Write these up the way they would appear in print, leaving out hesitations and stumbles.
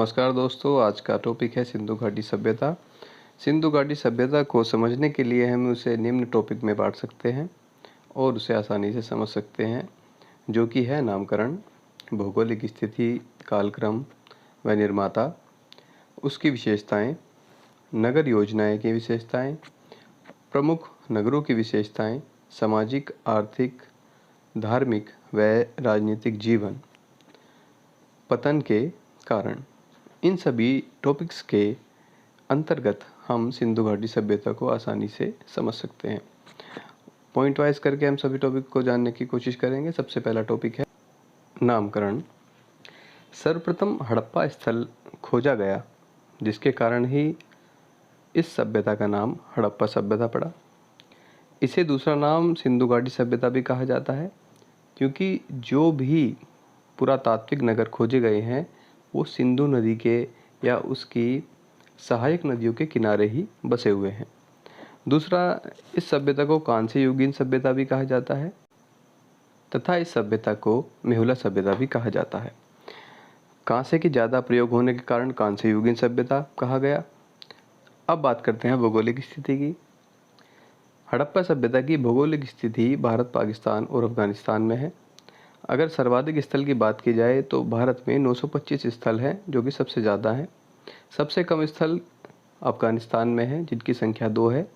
नमस्कार दोस्तों, आज का टॉपिक है सिंधु घाटी सभ्यता। सिंधु घाटी सभ्यता को समझने के लिए हम उसे निम्न टॉपिक में बांट सकते हैं और उसे आसानी से समझ सकते हैं, जो कि है नामकरण, भौगोलिक स्थिति, कालक्रम व निर्माता, उसकी विशेषताएं, नगर योजनाएं की विशेषताएं, प्रमुख नगरों की विशेषताएं, सामाजिक, आर्थिक, धार्मिक व राजनीतिक जीवन, पतन के कारण। इन सभी टॉपिक्स के अंतर्गत हम सिंधु घाटी सभ्यता को आसानी से समझ सकते हैं। पॉइंट वाइज करके हम सभी टॉपिक को जानने की कोशिश करेंगे। सबसे पहला टॉपिक है नामकरण। सर्वप्रथम हड़प्पा स्थल खोजा गया, जिसके कारण ही इस सभ्यता का नाम हड़प्पा सभ्यता पड़ा। इसे दूसरा नाम सिंधु घाटी सभ्यता भी कहा जाता है, क्योंकि जो भी पुरातात्विक नगर खोजे गए हैं वो सिंधु नदी के या उसकी सहायक नदियों के किनारे ही बसे हुए हैं। दूसरा, इस सभ्यता को कांस्य युगीन सभ्यता भी कहा जाता है तथा इस सभ्यता को मेहुला सभ्यता भी कहा जाता है। कांस्य की ज़्यादा प्रयोग होने के कारण कांस्य युगीन सभ्यता कहा गया। अब बात करते हैं भौगोलिक स्थिति की। हड़प्पा सभ्यता की भौगोलिक स्थिति भारत, पाकिस्तान और अफगानिस्तान में है। अगर सर्वाधिक स्थल की बात की जाए तो भारत में 925 स्थल हैं, जो कि सबसे ज़्यादा हैं। सबसे कम स्थल अफगानिस्तान में है, जिनकी संख्या 2 है।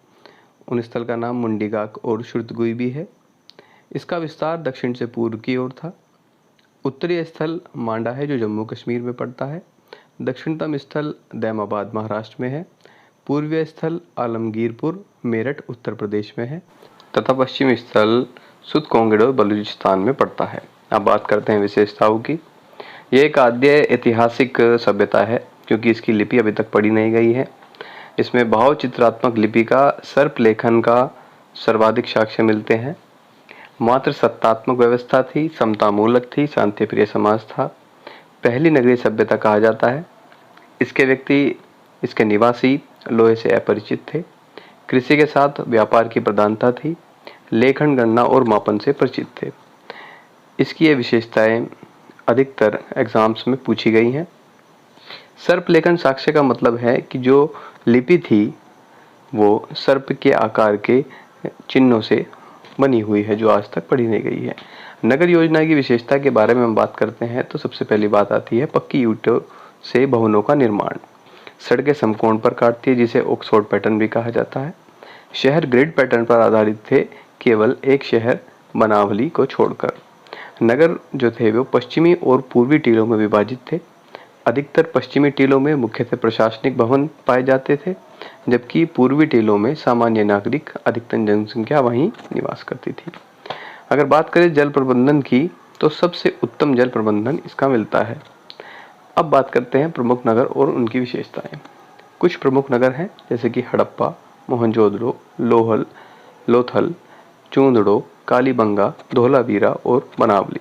उन स्थल का नाम मुंडीगाक और शुर्तगुई भी है। इसका विस्तार दक्षिण से पूर्व की ओर था। उत्तरी स्थल मांडा है, जो जम्मू कश्मीर में पड़ता है। दक्षिणतम स्थल दैमाबाद महाराष्ट्र में है। पूर्वीय स्थल आलमगीरपुर मेरठ उत्तर प्रदेश में है तथा पश्चिमी स्थल सुतकोंगड़ो बलूचिस्तान में पड़ता है। अब बात करते हैं विशेषताओं की। यह एक आद्य ऐतिहासिक सभ्यता है, क्योंकि इसकी लिपि अभी तक पढ़ी नहीं गई है। इसमें भाव चित्रात्मक लिपि का सर्प लेखन का सर्वाधिक साक्ष्य मिलते हैं। मात्र सत्तात्मक व्यवस्था थी, समता मूलक थी, शांति प्रिय समाज था। पहली नगरीय सभ्यता कहा जाता है। इसके व्यक्ति, इसके निवासी लोहे से अपरिचित थे। कृषि के साथ व्यापार की प्रधानता थी। लेखन, गणना और मापन से परिचित थे। इसकी ये विशेषताएं अधिकतर एग्जाम्स में पूछी गई हैं। सर्प लेखन साक्ष्य का मतलब है कि जो लिपि थी वो सर्प के आकार के चिन्हों से बनी हुई है, जो आज तक पढ़ी नहीं गई है। नगर योजना की विशेषता के बारे में हम बात करते हैं तो सबसे पहली बात आती है पक्की ईंटों से भवनों का निर्माण। सड़कें समकोण पर काटती है, जिसे ऑक्सफोर्ड पैटर्न भी कहा जाता है। शहर ग्रिड पैटर्न पर आधारित थे, केवल एक शहर बनावली को छोड़कर। नगर जो थे वो पश्चिमी और पूर्वी टीलों में विभाजित थे। अधिकतर पश्चिमी टीलों में मुख्यतः प्रशासनिक भवन पाए जाते थे, जबकि पूर्वी टीलों में सामान्य नागरिक, अधिकतम जनसंख्या वहीं निवास करती थी। अगर बात करें जल प्रबंधन की तो सबसे उत्तम जल प्रबंधन इसका मिलता है। अब बात करते हैं प्रमुख नगर और उनकी विशेषताएं। कुछ प्रमुख नगर हैं, जैसे कि हड़प्पा, मोहनजोदड़ो, लोथल, चूंदड़ो, कालीबंगा, धोलावीरा और बनावली।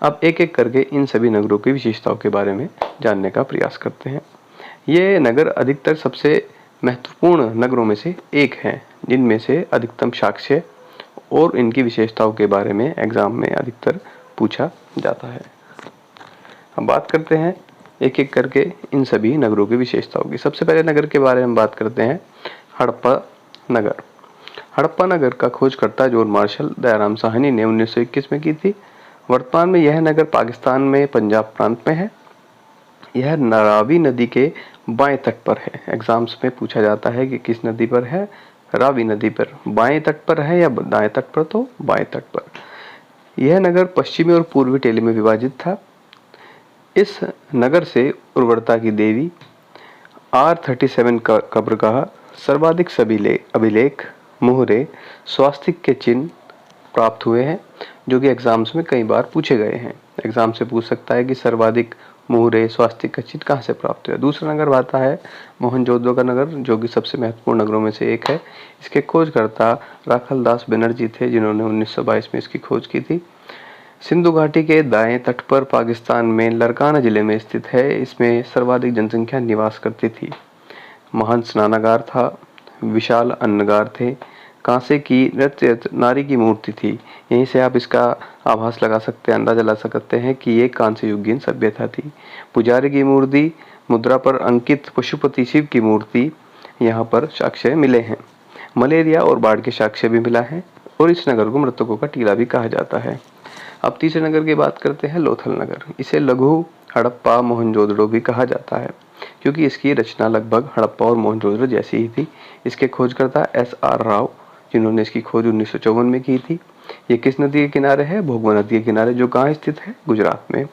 अब एक एक करके इन सभी नगरों की विशेषताओं के बारे में जानने का प्रयास करते हैं। ये नगर अधिकतर सबसे महत्वपूर्ण नगरों में से एक हैं, जिनमें से अधिकतम साक्ष्य और इनकी विशेषताओं के बारे में एग्जाम में अधिकतर पूछा जाता है। हम बात करते हैं एक एक करके इन सभी नगरों की विशेषताओं की। सबसे पहले नगर के बारे में बात करते हैं हड़प्पा नगर। हड़प्पा नगर का खोजकर्ता जॉन मार्शल दयाराम साहनी ने 1921 में की थी। वर्तमान में यह नगर पाकिस्तान में पंजाब प्रांत में है। यह रावी नदी के बाएं तट पर है। एग्जाम्स में पूछा जाता है कि किस नदी पर है, रावी नदी पर। बाएं तट पर है या दाएं तट पर, तो बाएं तट पर। यह नगर पश्चिमी और पूर्वी टीले में विभाजित था। इस नगर से उर्वरता की देवी R37 का कब्रगाह, सर्वाधिक सभी अभिलेख, मुहरे, स्वास्तिक के चिन्ह प्राप्त हुए हैं, जो कि एग्जाम्स में कई बार पूछे गए हैं। एग्जाम से पूछ सकता है कि सर्वाधिक मुहरे, स्वास्तिक का चिन्ह कहाँ से प्राप्त हुआ। दूसरा नगर आता है मोहनजोदड़ो का नगर, जो कि सबसे महत्वपूर्ण नगरों में से एक है। इसके खोजकर्ता राखलदास बनर्जी थे, जिन्होंने 1922 में इसकी खोज की थी। सिंधु घाटी के दाएं तट पर पाकिस्तान में लरकाना जिले में स्थित है। इसमें सर्वाधिक जनसंख्या निवास करती थी। महान स्नानागार था, विशाल अन्नगार थे, कांसे की नृत्य नारी की मूर्ति थी। यहीं से आप इसका आभास लगा सकते हैं, अंदाजा लगा सकते हैं कि ये कांस्य युगीन सभ्यता थी। पुजारी की मुद्रा पर अंकित पशुपति शिव की मूर्ति यहाँ पर साक्ष्य मिले हैं। मलेरिया और बाढ़ के साक्ष्य भी मिला है और इस नगर को मृतकों का टीला भी कहा जाता है। अब तीसरे नगर की बात करते हैं, लोथल नगर। इसे लघु हड़प्पा मोहनजोदड़ो भी कहा जाता है क्योंकि इसकी रचना लगभग हड़प्पा और मोहनजोदड़ो जैसी ही थी। इसके खोजकर्ता SR राव, जिन्होंने इसकी खोज 1954 में की थी। ये किस नदी के किनारे है? भोगवा नदी के किनारे, जो कहाँ स्थित है? गुजरात में।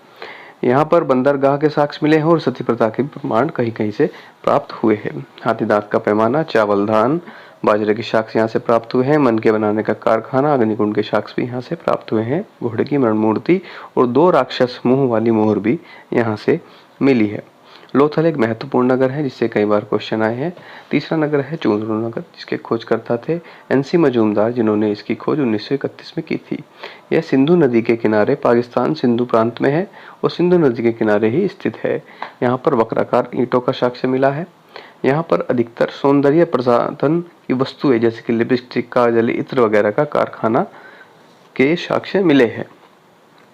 यहाँ पर बंदरगाह के साक्ष्य मिले हैं और सती प्रथा के प्रमाण कहीं कहीं से प्राप्त हुए हैं। हाथी दांत का पैमाना, चावल, धान, बाजरे के साक्ष्य यहाँ से प्राप्त हुए हैं। मन के बनाने का कारखाना, अग्निकुंड के साक्ष्य भी यहाँ से प्राप्त हुए हैं। घोड़े की मरण मूर्ति और 2 राक्षस मुंह वाली मोहर भी यहाँ से मिली है। लोथल एक महत्वपूर्ण नगर है जिससे कई बार क्वेश्चन आए हैं। तीसरा नगर है चूंदड़ू नगर, जिसके खोजकर्ता थे NC मजूमदार, जिन्होंने इसकी खोज 1931 में की थी। यह सिंधु नदी के किनारे पाकिस्तान सिंधु प्रांत में है और सिंधु नदी के किनारे ही स्थित है। यहाँ पर वक्राकार ईंटों का साक्ष्य मिला है। यहाँ पर अधिकतर सौंदर्य प्रसाधन की वस्तुएं जैसे कि लिपस्टिक, काजल, इत्र वगैरह का कारखाना के साक्ष्य मिले हैं।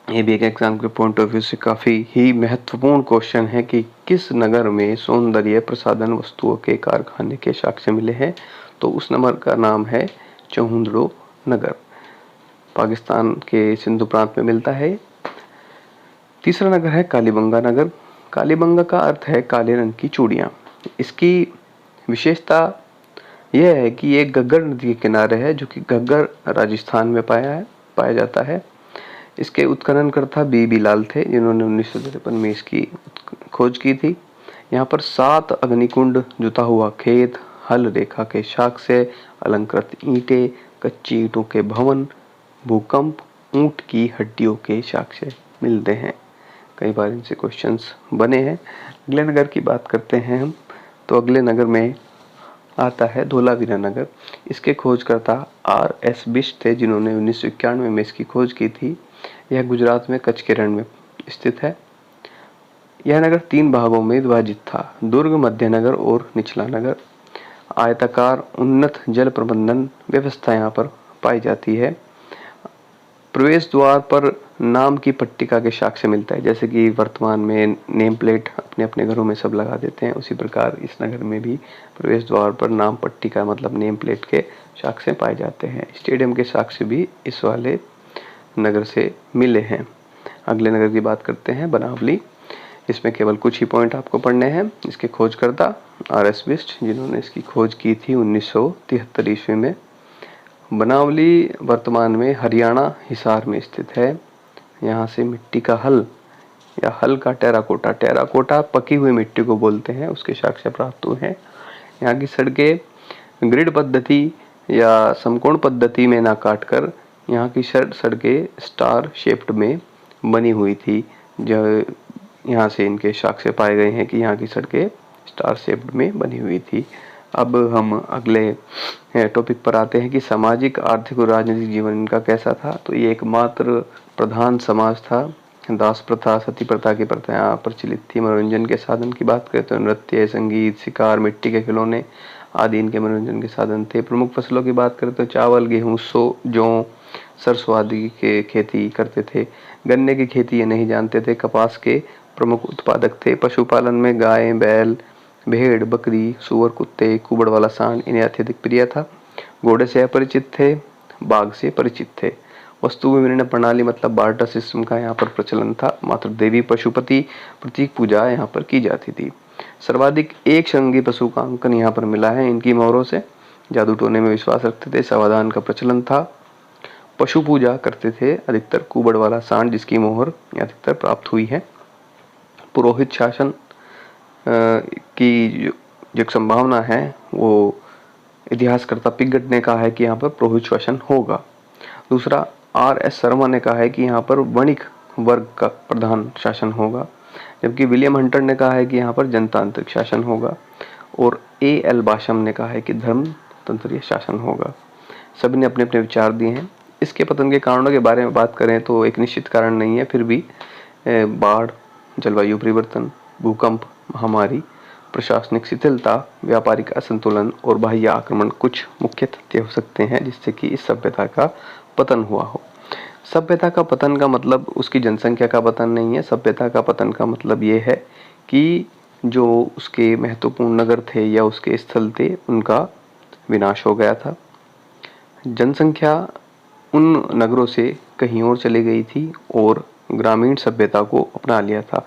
ये भी एक एग्जाम के पॉइंट ऑफ व्यू से काफ़ी ही महत्वपूर्ण क्वेश्चन है कि किस नगर में सौंदर्य प्रसाधन वस्तुओं के कारखाने के साक्ष्य मिले हैं। तो उस नगर का नाम है चौहुंदड़ो नगर, पाकिस्तान के सिंधु प्रांत में मिलता है। तीसरा नगर है कालीबंगा नगर। कालीबंगा का अर्थ है काले रंग की चूड़ियाँ। इसकी विशेषता यह है कि ये घग्गर नदी के किनारे है, जो कि घग्गर राजस्थान में पाया जाता है। इसके उत्खननकर्ता BB लाल थे, जिन्होंने 1953 में इसकी खोज की थी। यहाँ पर 7 अग्निकुंड, जुता हुआ खेत, हल रेखा के साक्ष्य, अलंकृत ईंटें, कच्ची ईंटों के भवन, भूकंप, ऊंट की हड्डियों के साक्ष्य मिलते हैं। कई बार इनसे क्वेश्चंस बने हैं। अगले नगर की बात करते हैं हम, तो अगले नगर में आता है धोलावीरा नगर। इसके खोजकर्ता RS बिष्ट थे, जिन्होंने 1991 में इसकी खोज की थी। यह गुजरात में कच्छ के रण में स्थित है। यह नगर 3 भागों में विभाजित था, दुर्ग, मध्य नगर और निचला नगर। आयताकार उन्नत जल प्रबंधन व्यवस्था यहाँ पर पाई जाती है। प्रवेश द्वार पर नाम की पट्टिका के साक्ष्य मिलता है, जैसे कि वर्तमान में नेम प्लेट अपने अपने घरों में सब लगा देते हैं, उसी प्रकार इस नगर में भी प्रवेश द्वार पर नाम पट्टिका मतलब नेम प्लेट के साक्ष्य पाए जाते हैं। स्टेडियम के साक्ष्य भी इस वाले नगर से मिले हैं। अगले नगर की बात करते हैं बनावली। इसमें केवल कुछ ही पॉइंट आपको पढ़ने हैं। इसके खोजकर्ता RS बिष्ट, जिन्होंने इसकी खोज की थी 1973 ईस्वी में। बनावली वर्तमान में हरियाणा हिसार में स्थित है। यहाँ से मिट्टी का हल या हल का टेराकोटा पकी हुई मिट्टी को बोलते हैं, उसके साक्ष्य प्राप्त हुए हैं। यहाँ की सड़कें ग्रिड पद्धति या समकोण पद्धति में ना काटकर यहाँ की सड़कें स्टार शेप्ड में बनी हुई थी। जो यहाँ से इनके साक्ष्य पाए गए हैं कि यहाँ की सड़कें स्टार शेप्ड में बनी हुई थी। अब हम अगले टॉपिक पर आते हैं कि सामाजिक, आर्थिक और राजनीतिक जीवन इनका कैसा था। तो ये एकमात्र प्रधान समाज था। दास प्रथा, सती प्रथा की प्रथा यहाँ प्रचलित थी। मनोरंजन के साधन की बात करें तो नृत्य, संगीत, शिकार, मिट्टी के खिलौने आदि इनके मनोरंजन के साधन थे। प्रमुख फसलों की बात करें तो चावल, गेहूँ, जौ, सरसों आदि के खेती करते थे। गन्ने की खेती ये नहीं जानते थे। कपास के प्रमुख उत्पादक थे। पशुपालन में गाय, बैल, भेड़, बकरी, सुअर, कुत्ते, कुबड़ वाला सांड इन्हें अत्यधिक प्रिय था। घोड़े से अपरिचित थे, बाघ से परिचित थे। वस्तु विनिमय प्रणाली मतलब बार्टर सिस्टम का यहाँ पर प्रचलन था। मात्र देवी पशुपति प्रतीक पूजा यहाँ पर की जाती थी। सर्वाधिक एक श्रृंगी पशु का अंकन यहाँ पर मिला है इनकी मोहरों से। जादू टोने में विश्वास रखते थे, सावधान का प्रचलन था। पशु पूजा करते थे अधिकतर कुबड़ वाला सांड, जिसकी मोहर अधिकतर प्राप्त हुई है। पुरोहित शासन की जो संभावना है वो इतिहासकर्ता पिगट ने कहा है कि यहाँ पर पुरोहित शासन होगा। दूसरा, RS शर्मा ने कहा है कि यहाँ पर वणिक वर्ग का प्रधान शासन होगा, जबकि विलियम हंटर ने कहा है कि यहाँ पर जनतांत्रिक शासन होगा, और AL बाशम ने कहा है कि धर्मतंत्रीय शासन होगा। सभी ने अपने अपने विचार दिए हैं। इसके पतन के कारणों के बारे में बात करें तो एक निश्चित कारण नहीं है, फिर भी बाढ़, जलवायु परिवर्तन, भूकंप, महामारी, प्रशासनिक शिथिलता, व्यापारिक असंतुलन और बाह्य आक्रमण कुछ मुख्य तथ्य हो सकते हैं जिससे कि इस सभ्यता का पतन हुआ हो। सभ्यता का पतन का मतलब उसकी जनसंख्या का पतन नहीं है। सभ्यता का पतन का मतलब ये है कि जो उसके महत्वपूर्ण नगर थे या उसके स्थल थे उनका विनाश हो गया था। जनसंख्या उन नगरों से कहीं और चली गई थी और ग्रामीण सभ्यता को अपना लिया था।